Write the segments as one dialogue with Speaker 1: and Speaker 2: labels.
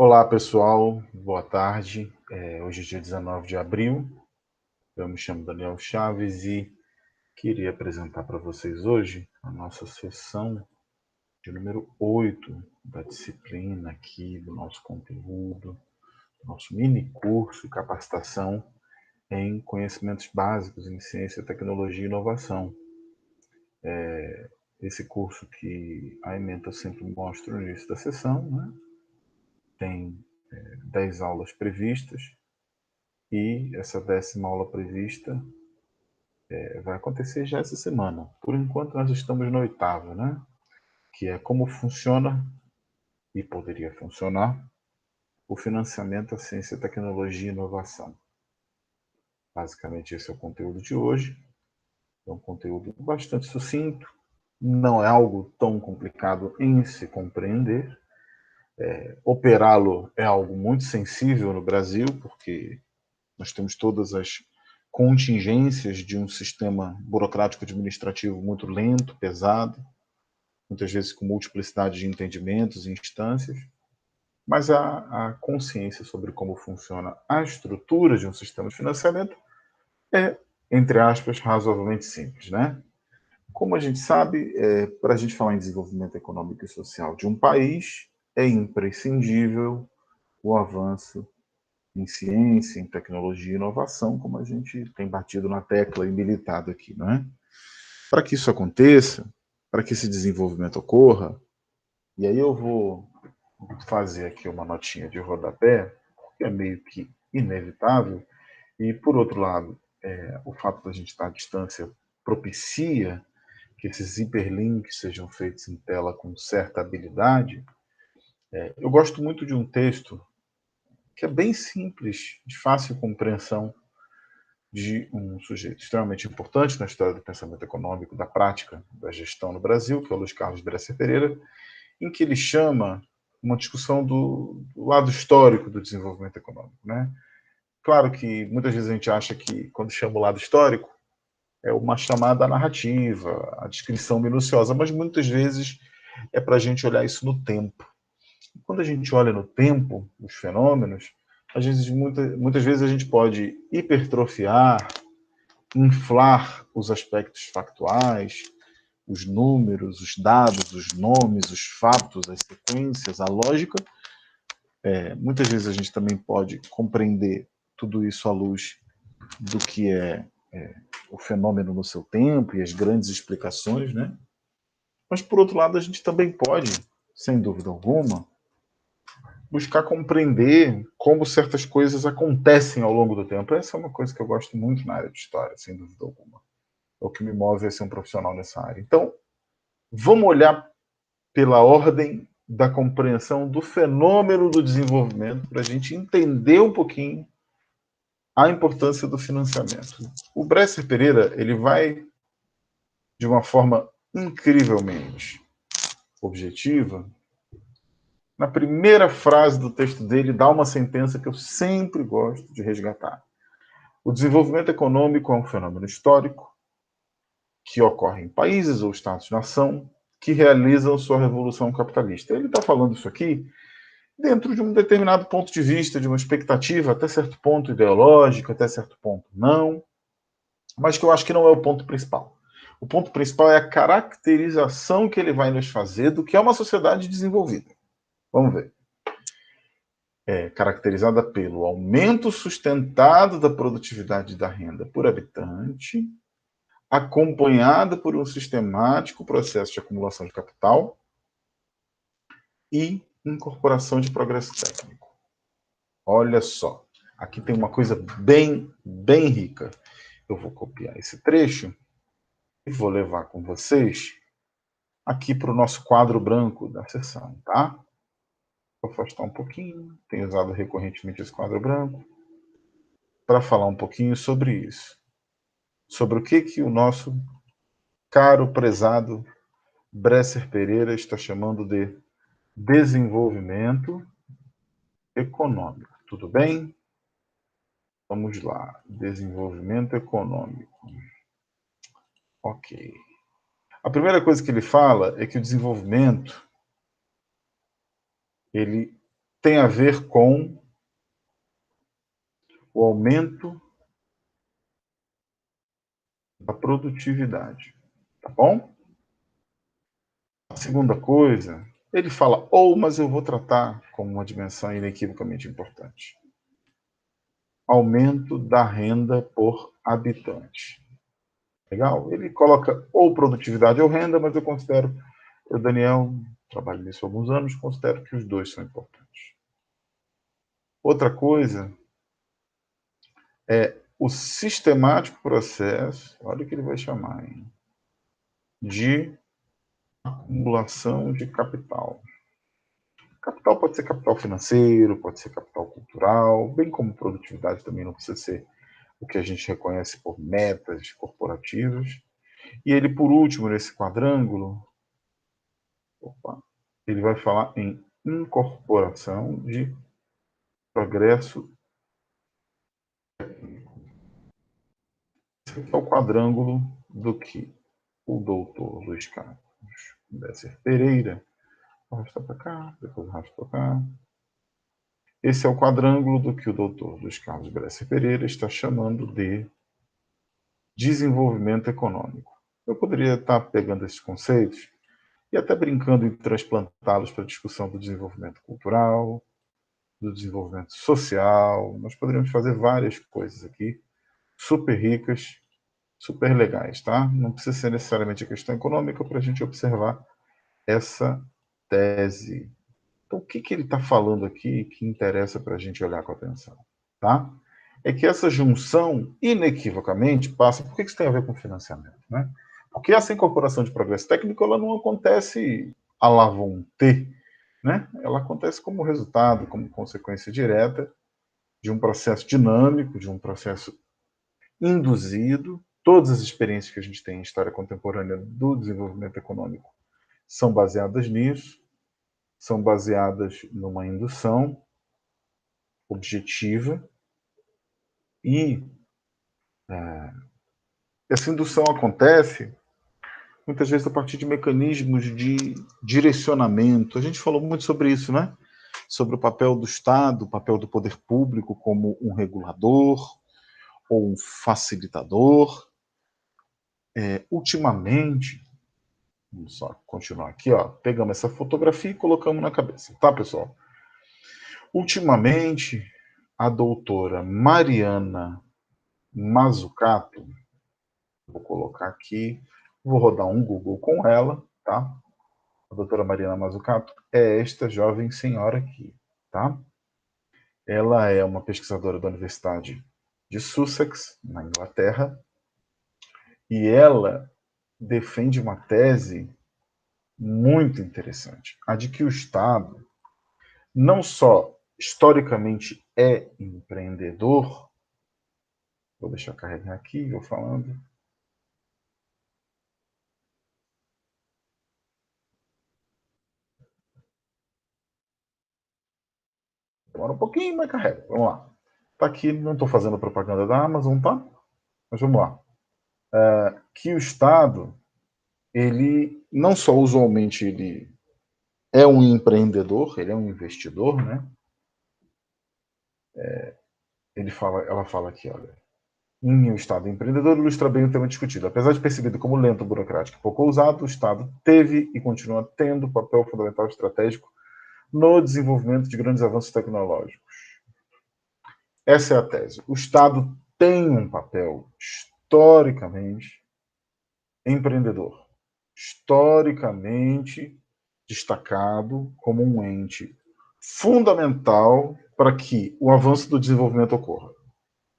Speaker 1: Olá, pessoal. Boa tarde. Hoje é dia 19 de abril. Eu me chamo Daniel Chaves e queria apresentar para vocês hoje a nossa sessão de número 8 da disciplina aqui do nosso conteúdo, do nosso mini curso de capacitação em conhecimentos básicos em ciência, tecnologia e inovação. Esse curso que a ementa sempre mostra no início da sessão, né? Tem 10 aulas previstas. E essa 10ª aula prevista vai acontecer já essa semana. Por enquanto, nós estamos na 8ª, né? Que é como funciona, e poderia funcionar, o financiamento à ciência, tecnologia e inovação. Basicamente, esse é o conteúdo de hoje. É um conteúdo bastante sucinto, não é algo tão complicado em se compreender. Operá-lo é algo muito sensível no Brasil, porque nós temos todas as contingências de um sistema burocrático administrativo muito lento, pesado, muitas vezes com multiplicidade de entendimentos e instâncias, mas a consciência sobre como funciona a estrutura de um sistema de financiamento é, entre aspas, razoavelmente simples, né? Como a gente sabe, para a gente falar em desenvolvimento econômico e social de um país, é imprescindível o avanço em ciência, em tecnologia e inovação, como a gente tem batido na tecla e militado aqui, não é? Para que isso aconteça, para que esse desenvolvimento ocorra, e aí eu vou fazer aqui uma notinha de rodapé, que é meio que inevitável, e por outro lado, o fato da gente estar à distância propicia que esses hiperlinks sejam feitos em tela com certa habilidade. Eu gosto muito de um texto que é bem simples, de fácil compreensão, de um sujeito extremamente importante na história do pensamento econômico, da prática da gestão no Brasil, que é o Luiz Carlos Bresser Pereira, em que ele chama uma discussão do lado histórico do desenvolvimento econômico, né? Claro que muitas vezes a gente acha que, quando chama o lado histórico, é uma chamada narrativa, a descrição minuciosa, mas muitas vezes é para a gente olhar isso no tempo. E quando a gente olha no tempo, os fenômenos, às vezes, muitas vezes a gente pode hipertrofiar, inflar os aspectos factuais, os números, os dados, os nomes, os fatos, as sequências, a lógica. Muitas vezes a gente também pode compreender tudo isso à luz do que é o fenômeno no seu tempo e as grandes explicações, né? Mas, por outro lado, a gente também pode, sem dúvida alguma, buscar compreender como certas coisas acontecem ao longo do tempo. Essa é uma coisa que eu gosto muito na área de história, sem dúvida alguma. É o que me move a ser um profissional nessa área. Então, vamos olhar pela ordem da compreensão do fenômeno do desenvolvimento para a gente entender um pouquinho a importância do financiamento. O Bresser Pereira, ele vai de uma forma incrivelmente objetiva. Na primeira frase do texto dele, dá uma sentença que eu sempre gosto de resgatar. O desenvolvimento econômico é um fenômeno histórico que ocorre em países ou estados-nação que realizam sua revolução capitalista. Ele está falando isso aqui dentro de um determinado ponto de vista, de uma expectativa, até certo ponto ideológico, até certo ponto não, mas que eu acho que não é o ponto principal. O ponto principal é a caracterização que ele vai nos fazer do que é uma sociedade desenvolvida. Vamos ver. É caracterizada pelo aumento sustentado da produtividade da renda por habitante, acompanhada por um sistemático processo de acumulação de capital e incorporação de progresso técnico. Olha só, aqui tem uma coisa bem rica. Eu vou copiar esse trecho e vou levar com vocês aqui para o nosso quadro branco da sessão, tá? Vou afastar um pouquinho, tenho usado recorrentemente esse quadro branco, para falar um pouquinho sobre isso. Sobre o que o nosso caro, prezado Bresser Pereira está chamando de desenvolvimento econômico. Tudo bem? Vamos lá. Desenvolvimento econômico. Ok. A primeira coisa que ele fala é que o desenvolvimento ele tem a ver com o aumento da produtividade, tá bom? A segunda coisa, ele fala, mas eu vou tratar como uma dimensão inequivocamente importante. Aumento da renda por habitante. Legal? Ele coloca ou produtividade ou renda, mas eu, Daniel, trabalho nisso há alguns anos, considero que os dois são importantes. Outra coisa é o sistemático processo, olha o que ele vai chamar, hein, de acumulação de capital. Capital pode ser capital financeiro, pode ser capital cultural, bem como produtividade também não precisa ser o que a gente reconhece por metas corporativas. E ele, por último, nesse quadrângulo, ele vai falar em incorporação de progresso técnico. Esse aqui é o quadrângulo do que o doutor Luiz Carlos Besser Pereira, vou arrastar para cá, depois arrasto para cá. Esse é o quadrângulo do que o doutor Luiz Carlos Besser Pereira está chamando de desenvolvimento econômico. Eu poderia estar pegando esses conceitos e até brincando em transplantá-los para a discussão do desenvolvimento cultural, do desenvolvimento social. Nós poderíamos fazer várias coisas aqui, super ricas, super legais, tá? Não precisa ser necessariamente a questão econômica para a gente observar essa tese. Então, o que ele está falando aqui que interessa para a gente olhar com atenção, tá? É que essa junção, inequivocamente, passa... Por que isso tem a ver com financiamento, né? Porque essa incorporação de progresso técnico, ela não acontece à la volonté, né? Ela acontece como resultado, como consequência direta de um processo dinâmico, de um processo induzido. Todas as experiências que a gente tem em história contemporânea do desenvolvimento econômico são baseadas nisso, são baseadas numa indução objetiva e essa indução acontece muitas vezes a partir de mecanismos de direcionamento. A gente falou muito sobre isso, né? Sobre o papel do Estado, o papel do poder público como um regulador ou um facilitador. Ultimamente, vamos só continuar aqui, ó, pegamos essa fotografia e colocamos na cabeça, tá, pessoal? Ultimamente, a doutora Mariana Mazzucato, vou colocar aqui, vou rodar um Google com ela, tá? A doutora Mariana Mazzucato é esta jovem senhora aqui, tá? Ela é uma pesquisadora da Universidade de Sussex, na Inglaterra, e ela defende uma tese muito interessante, a de que o Estado não só historicamente é empreendedor, vou deixar carregar aqui, vou falando, demora um pouquinho, mas carrega, vamos lá. Tá aqui, não estou fazendo propaganda da Amazon, tá? Mas vamos lá. Que o Estado, ele não só usualmente ele é um empreendedor, ele é um investidor, né? Ela fala aqui, olha, em um Estado empreendedor ilustra bem o tema discutido. Apesar de percebido como lento, burocrático e pouco ousado, o Estado teve e continua tendo papel fundamental estratégico no desenvolvimento de grandes avanços tecnológicos. Essa é a tese. O Estado tem um papel historicamente empreendedor, historicamente destacado como um ente fundamental para que o avanço do desenvolvimento ocorra.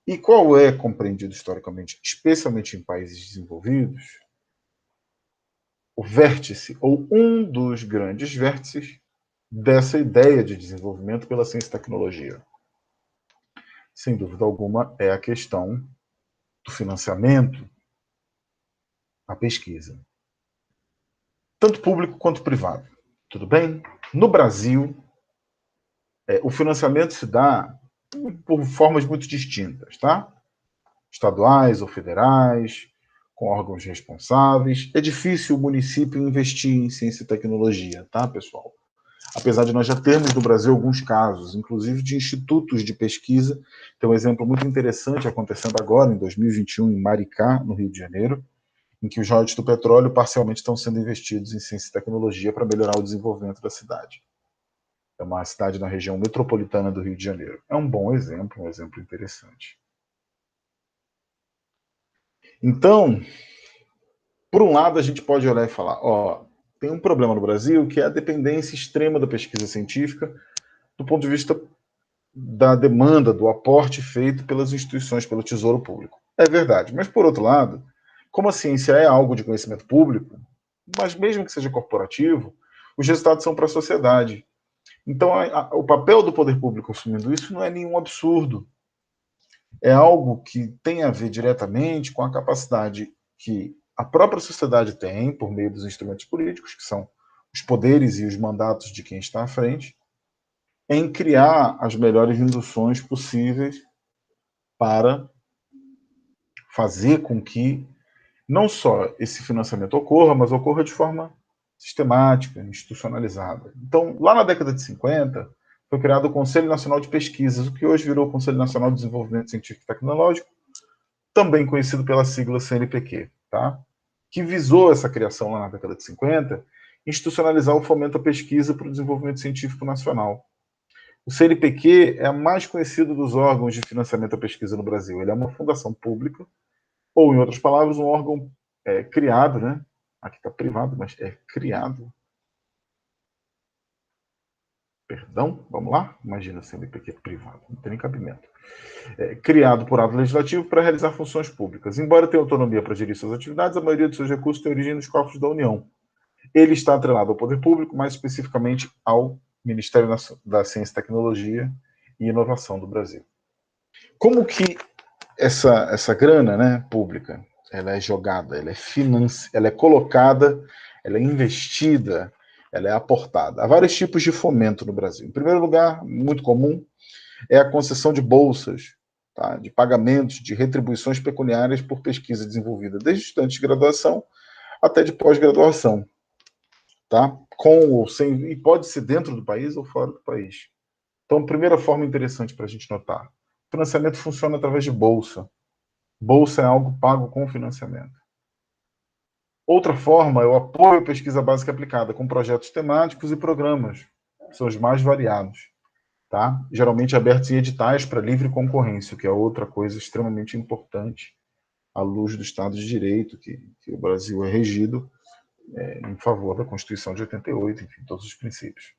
Speaker 1: E qual é compreendido historicamente, especialmente em países desenvolvidos, o vértice, ou um dos grandes vértices dessa ideia de desenvolvimento pela ciência e tecnologia? Sem dúvida alguma, é a questão do financiamento à pesquisa. Tanto público quanto privado. Tudo bem? No Brasil, o financiamento se dá por formas muito distintas, tá? Estaduais ou federais, com órgãos responsáveis. É difícil o município investir em ciência e tecnologia, tá, pessoal? apesar de nós já termos no Brasil alguns casos, inclusive de institutos de pesquisa. Tem um exemplo muito interessante acontecendo agora, em 2021, em Maricá, no Rio de Janeiro, em que os royalties do petróleo parcialmente estão sendo investidos em ciência e tecnologia para melhorar o desenvolvimento da cidade. É uma cidade na região metropolitana do Rio de Janeiro. É um bom exemplo, um exemplo interessante. Então, por um lado, a gente pode olhar e falar, ó, tem um problema no Brasil que é a dependência extrema da pesquisa científica do ponto de vista da demanda, do aporte feito pelas instituições, pelo Tesouro Público. É verdade. Mas, por outro lado, como a ciência é algo de conhecimento público, mas mesmo que seja corporativo, os resultados são para a sociedade. Então, o papel do poder público assumindo isso não é nenhum absurdo. É algo que tem a ver diretamente com a capacidade que a própria sociedade tem, por meio dos instrumentos políticos, que são os poderes e os mandatos de quem está à frente, em criar as melhores induções possíveis para fazer com que não só esse financiamento ocorra, mas ocorra de forma sistemática, institucionalizada. Então, lá na década de 50, foi criado o Conselho Nacional de Pesquisas, o que hoje virou o Conselho Nacional de Desenvolvimento Científico e Tecnológico, também conhecido pela sigla CNPq, tá? Que visou essa criação lá na década de 50, institucionalizar o fomento à pesquisa para o desenvolvimento científico nacional. O CNPq é a mais conhecido dos órgãos de financiamento à pesquisa no Brasil. Ele é uma fundação pública, ou, em outras palavras, um órgão criado, né? Aqui está privado, mas é criado. Perdão, vamos lá? Imagina CNPq privado, não tem nem cabimento. Criado por ato legislativo para realizar funções públicas. Embora tenha autonomia para gerir suas atividades, a maioria de seus recursos tem origem nos cofres da União. Ele está atrelado ao poder público, mais especificamente ao Ministério da Ciência e Tecnologia e Inovação do Brasil. Como que essa grana, né, pública, ela é jogada, ela é colocada, ela é investida, ela é aportada? Há vários tipos de fomento no Brasil. Em primeiro lugar, muito comum, é a concessão de bolsas, tá, de pagamentos, de retribuições pecuniárias por pesquisa desenvolvida desde estudantes de graduação até de pós-graduação, tá? Com ou sem, e pode ser dentro do país ou fora do país. Então, primeira forma interessante para a gente notar: o financiamento funciona através de bolsa. Bolsa é algo pago com financiamento. Outra forma é o apoio à pesquisa básica aplicada, com projetos temáticos e programas, são os mais variados, tá? Geralmente abertos em editais para livre concorrência, que é outra coisa extremamente importante à luz do Estado de Direito, que o Brasil é regido em favor da Constituição de 88, enfim, todos os princípios.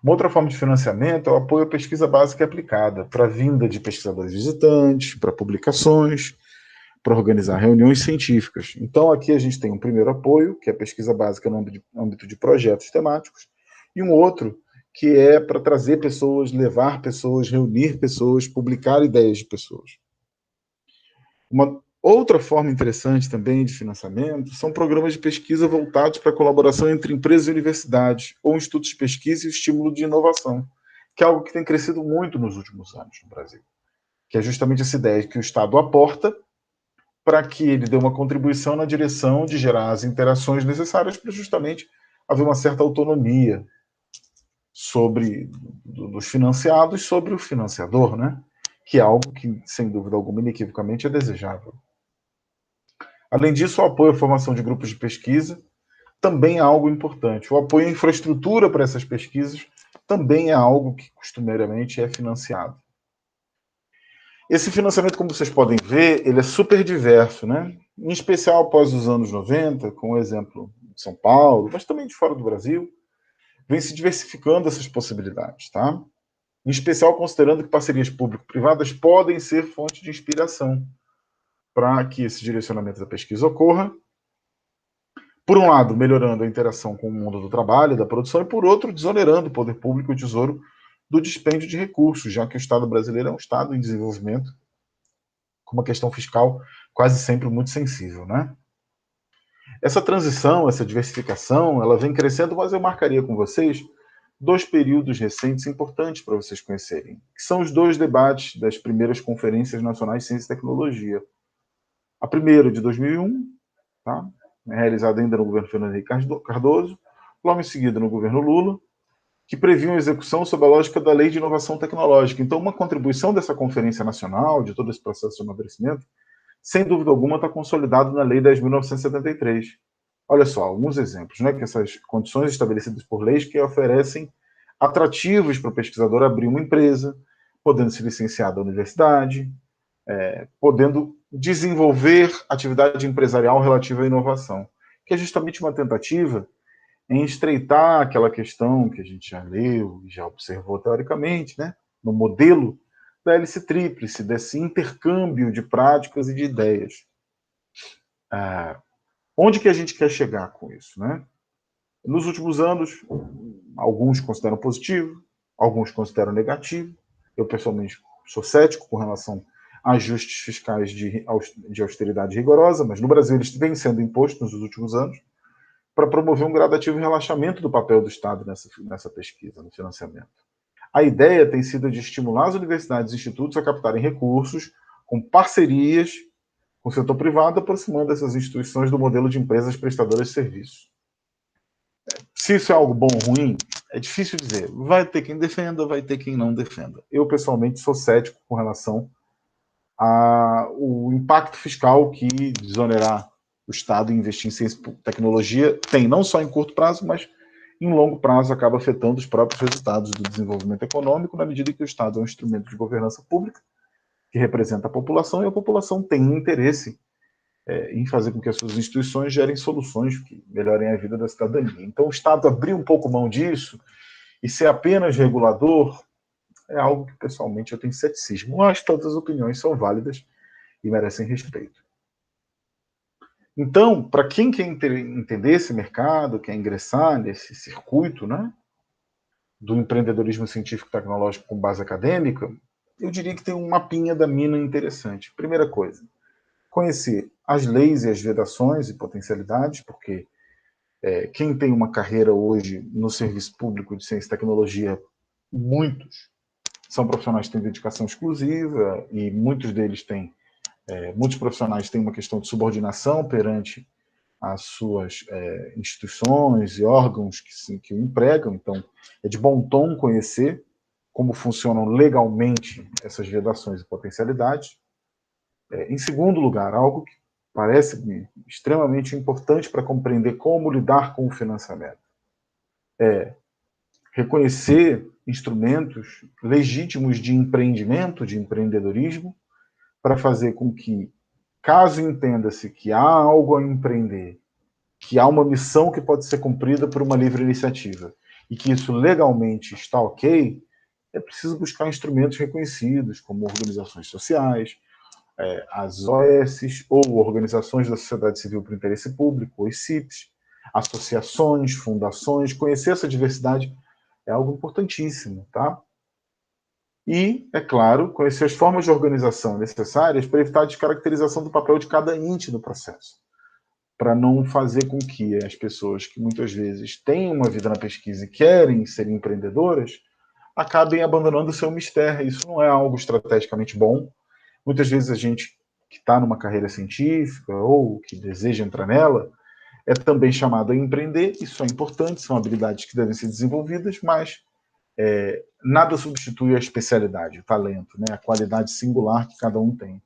Speaker 1: Uma outra forma de financiamento é o apoio à pesquisa básica aplicada, para a vinda de pesquisadores visitantes, para publicações, para organizar reuniões científicas. Então, aqui a gente tem um primeiro apoio, que é a pesquisa básica no âmbito de projetos temáticos, e um outro, que é para trazer pessoas, levar pessoas, reunir pessoas, publicar ideias de pessoas. Uma outra forma interessante também de financiamento são programas de pesquisa voltados para a colaboração entre empresas e universidades, ou institutos de pesquisa e o estímulo de inovação, que é algo que tem crescido muito nos últimos anos no Brasil, que é justamente essa ideia de que o Estado aporta para que ele dê uma contribuição na direção de gerar as interações necessárias para justamente haver uma certa autonomia dos financiados sobre o financiador, né? Que é algo que, sem dúvida alguma, inequivocamente é desejável. Além disso, o apoio à formação de grupos de pesquisa também é algo importante. O apoio à infraestrutura para essas pesquisas também é algo que costumeiramente é financiado. Esse financiamento, como vocês podem ver, ele é super diverso, né? Em especial após os anos 90, com o exemplo de São Paulo, mas também de fora do Brasil, vem se diversificando essas possibilidades, tá? Em especial considerando que parcerias público-privadas podem ser fonte de inspiração para que esse direcionamento da pesquisa ocorra. Por um lado, melhorando a interação com o mundo do trabalho, da produção, e por outro, desonerando o poder público e o tesouro do dispêndio de recursos, já que o Estado brasileiro é um Estado em desenvolvimento, com uma questão fiscal quase sempre muito sensível, né? Essa transição, essa diversificação, ela vem crescendo, mas eu marcaria com vocês dois períodos recentes importantes para vocês conhecerem, que são os dois debates das primeiras conferências nacionais de ciência e tecnologia. A primeira, de 2001, tá? Realizada ainda no governo Fernando Henrique Cardoso, logo em seguida no governo Lula, que previam a execução sob a lógica da Lei de Inovação Tecnológica. Então, uma contribuição dessa Conferência Nacional, de todo esse processo de amadurecimento, sem dúvida alguma, está consolidado na Lei 10.973. Olha só, alguns exemplos, né, que essas condições estabelecidas por leis que oferecem atrativos para o pesquisador abrir uma empresa, podendo se licenciar da universidade, podendo desenvolver atividade empresarial relativa à inovação, que é justamente uma tentativa em estreitar aquela questão que a gente já leu e já observou teoricamente, né, no modelo da hélice tríplice, desse intercâmbio de práticas e de ideias. Onde que a gente quer chegar com isso, né? Nos últimos anos, alguns consideram positivo, alguns consideram negativo. Eu, pessoalmente, sou cético com relação a ajustes fiscais de austeridade rigorosa, mas no Brasil eles vêm sendo impostos nos últimos anos para promover um gradativo relaxamento do papel do Estado nessa pesquisa, no financiamento. A ideia tem sido de estimular as universidades e institutos a captarem recursos com parcerias com o setor privado, aproximando essas instituições do modelo de empresas prestadoras de serviços. Se isso é algo bom ou ruim, é difícil dizer. Vai ter quem defenda, vai ter quem não defenda. Eu, pessoalmente, sou cético com relação ao impacto fiscal que desonerar o Estado e investir em ciência e tecnologia tem, não só em curto prazo, mas em longo prazo acaba afetando os próprios resultados do desenvolvimento econômico, na medida que o Estado é um instrumento de governança pública que representa a população, e a população tem interesse em fazer com que as suas instituições gerem soluções que melhorem a vida da cidadania. Então, o Estado abrir um pouco mão disso e ser apenas regulador é algo que, pessoalmente, eu tenho ceticismo. Mas todas as opiniões são válidas e merecem respeito. Então, para quem quer entender esse mercado, quer ingressar nesse circuito, né, do empreendedorismo científico e tecnológico com base acadêmica, eu diria que tem um mapinha da mina interessante. Primeira coisa, conhecer as leis e as vedações e potencialidades, porque quem tem uma carreira hoje no serviço público de ciência e tecnologia, muitos são profissionais que têm dedicação exclusiva e muitos deles têm, muitos profissionais têm uma questão de subordinação perante as suas instituições e órgãos que o empregam. Então, é de bom tom conhecer como funcionam legalmente essas vedações e potencialidades. Em segundo lugar, algo que parece-me extremamente importante para compreender como lidar com o financiamento é reconhecer instrumentos legítimos de empreendimento, de empreendedorismo, para fazer com que, caso entenda-se que há algo a empreender, que há uma missão que pode ser cumprida por uma livre iniciativa, e que isso legalmente está ok, é preciso buscar instrumentos reconhecidos, como organizações sociais, as OS ou organizações da sociedade civil para o interesse público, os CIPs, associações, fundações. Conhecer essa diversidade é algo importantíssimo, tá? E, é claro, conhecer as formas de organização necessárias para evitar a descaracterização do papel de cada ente no processo, para não fazer com que as pessoas que muitas vezes têm uma vida na pesquisa e querem ser empreendedoras acabem abandonando o seu mistério. Isso não é algo estrategicamente bom. Muitas vezes a gente que está numa carreira científica ou que deseja entrar nela é também chamado a empreender. Isso é importante, são habilidades que devem ser desenvolvidas, mas nada substitui a especialidade, o talento, né? A qualidade singular que cada um tem.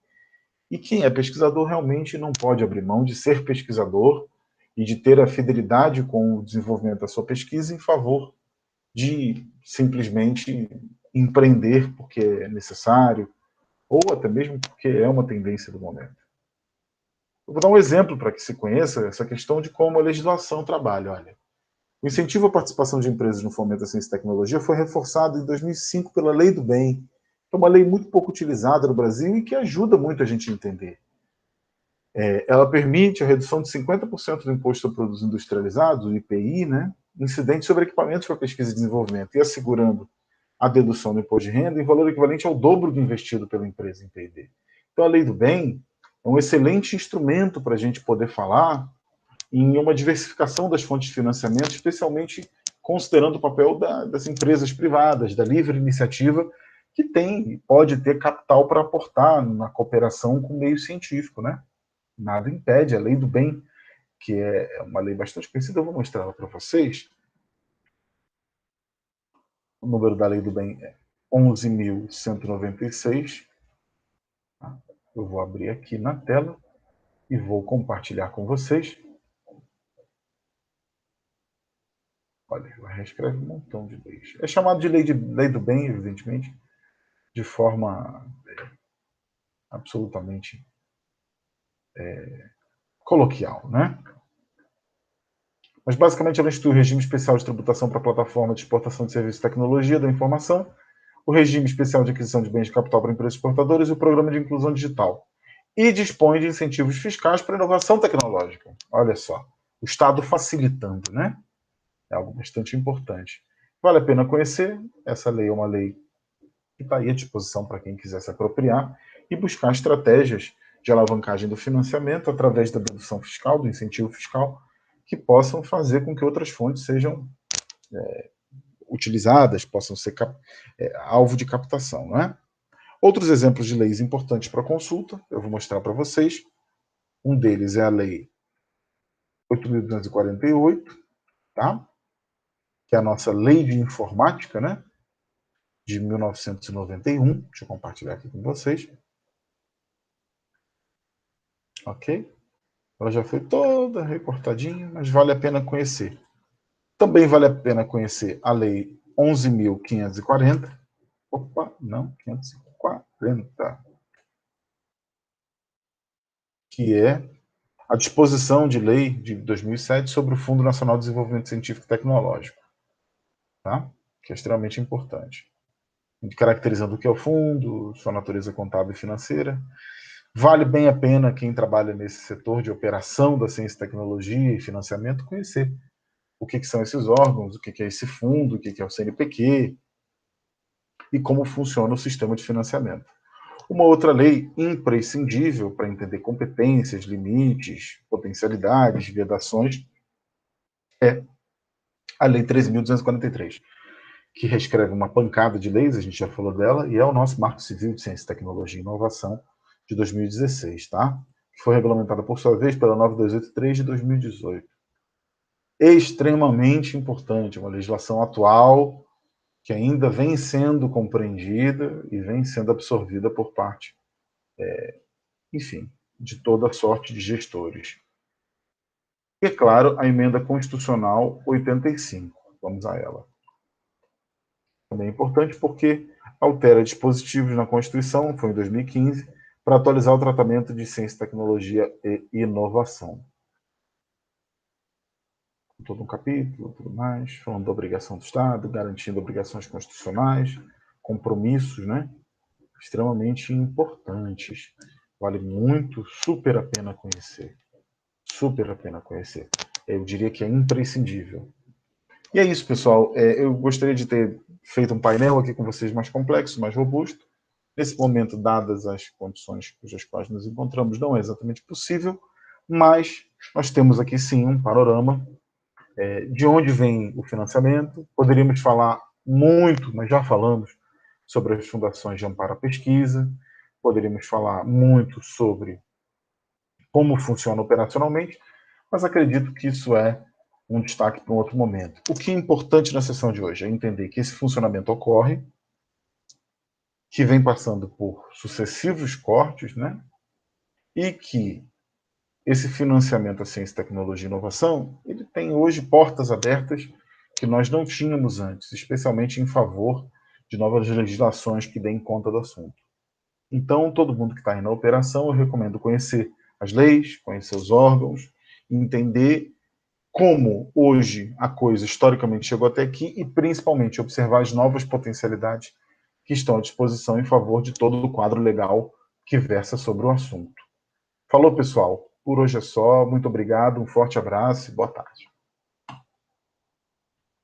Speaker 1: E quem é pesquisador realmente não pode abrir mão de ser pesquisador e de ter a fidelidade com o desenvolvimento da sua pesquisa em favor de simplesmente empreender porque é necessário, ou até mesmo porque é uma tendência do momento. Eu vou dar um exemplo para que se conheça essa questão de como a legislação trabalha. Olha, o incentivo à participação de empresas no fomento da ciência e tecnologia foi reforçado em 2005 pela Lei do Bem. É uma lei muito pouco utilizada no Brasil e que ajuda muito a gente a entender. Ela permite a redução de 50% do imposto sobre produtos industrializados, o IPI, né, incidente sobre equipamentos para pesquisa e desenvolvimento, e assegurando a dedução do imposto de renda em valor equivalente ao dobro do investido pela empresa em P&D. Então, a Lei do Bem é um excelente instrumento para a gente poder falar em uma diversificação das fontes de financiamento, especialmente considerando o papel das empresas privadas, da livre iniciativa, que tem, pode ter capital para aportar na cooperação com o meio científico, né? Nada impede. A Lei do Bem, que é uma lei bastante conhecida, eu vou mostrar ela para vocês. O número da Lei do Bem é 11.196. Eu vou abrir aqui na tela e vou compartilhar com vocês. Olha, ela reescreve um montão de leis. É chamado de Lei do Bem, evidentemente, de forma absolutamente coloquial, né? Mas, basicamente, ela institui o regime especial de tributação para a plataforma de exportação de serviços de tecnologia da informação, o regime especial de aquisição de bens de capital para empresas exportadoras e o programa de inclusão digital. E dispõe de incentivos fiscais para inovação tecnológica. Olha só, o Estado facilitando, né? É algo bastante importante. Vale a pena conhecer. Essa lei é uma lei que está aí à disposição para quem quiser se apropriar e buscar estratégias de alavancagem do financiamento através da dedução fiscal, do incentivo fiscal, que possam fazer com que outras fontes sejam utilizadas, possam ser alvo de captação, não é? Outros exemplos de leis importantes para consulta, eu vou mostrar para vocês. Um deles é a Lei 8.248, tá? Que é a nossa Lei de Informática, né? De 1991. Deixa eu compartilhar aqui com vocês. Ok? Ela já foi toda recortadinha, mas vale a pena conhecer. Também vale a pena conhecer a Lei 11.540. Opa, não, 540. Que é a disposição de lei de 2007 sobre o Fundo Nacional de Desenvolvimento Científico e Tecnológico, tá? Que é extremamente importante. Caracterizando o que é o fundo, sua natureza contábil e financeira. Vale bem a pena quem trabalha nesse setor de operação da ciência e tecnologia e financiamento conhecer o que são esses órgãos, o que é esse fundo, o que é o CNPq e como funciona o sistema de financiamento. Uma outra lei imprescindível para entender competências, limites, potencialidades, vedações é a Lei 13.243, que reescreve uma pancada de leis, a gente já falou dela, e é o nosso Marco Civil de Ciência, Tecnologia e Inovação de 2016, tá? Que foi regulamentada, por sua vez, pela 9283 de 2018. Extremamente importante, uma legislação atual que ainda vem sendo compreendida e vem sendo absorvida por parte, enfim, de toda sorte de gestores. E, é claro, a Emenda Constitucional 85. Vamos a ela. Também é importante porque altera dispositivos na Constituição, foi em 2015, para atualizar o tratamento de ciência, tecnologia e inovação. Todo um capítulo, tudo mais, falando da obrigação do Estado, garantindo obrigações constitucionais, compromissos, né? Extremamente importantes. Vale muito, super a pena conhecer. Super a pena conhecer. Eu diria que é imprescindível. E é isso, pessoal. Eu gostaria de ter feito um painel aqui com vocês mais complexo, mais robusto. Nesse momento, dadas as condições cujas quais nos encontramos, não é exatamente possível, mas nós temos aqui sim um panorama de onde vem o financiamento. Poderíamos falar muito, mas já falamos, sobre as fundações de amparo à pesquisa, poderíamos falar muito sobre como funciona operacionalmente, mas acredito que isso é um destaque para um outro momento. O que é importante na sessão de hoje é entender que esse funcionamento ocorre, que vem passando por sucessivos cortes, né? E que esse financiamento à ciência, tecnologia e inovação, ele tem hoje portas abertas que nós não tínhamos antes, especialmente em favor de novas legislações que deem conta do assunto. Então, todo mundo que está aí na operação, eu recomendo conhecer as leis, conhecer os órgãos, entender como hoje a coisa historicamente chegou até aqui e, principalmente, observar as novas potencialidades que estão à disposição em favor de todo o quadro legal que versa sobre o assunto. Falou, pessoal. Por hoje é só. Muito obrigado, um forte abraço e boa tarde.